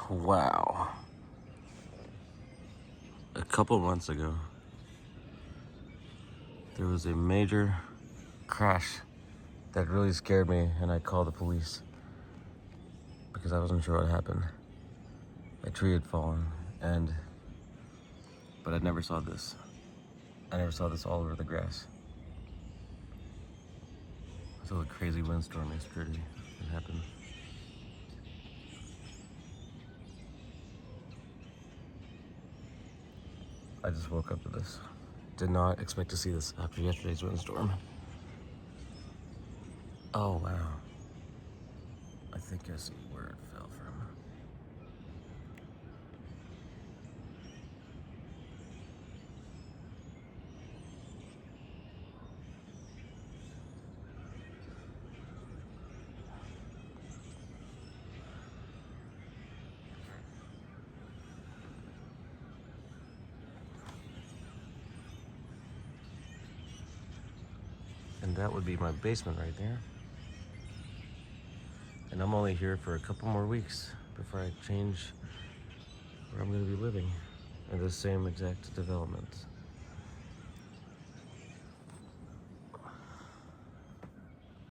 Wow. A couple months ago, there was a major crash that really scared me, and I called the police because I wasn't sure what happened. A tree had fallen, but I never saw this. I never saw this all over the grass. So a crazy windstorm yesterday that happened. I just woke up to this. Did not expect to see this after yesterday's windstorm. Oh wow. I think I see where it fell from. And that would be my basement right there. And I'm only here for a couple more weeks before I change where I'm going to be living in this same exact development.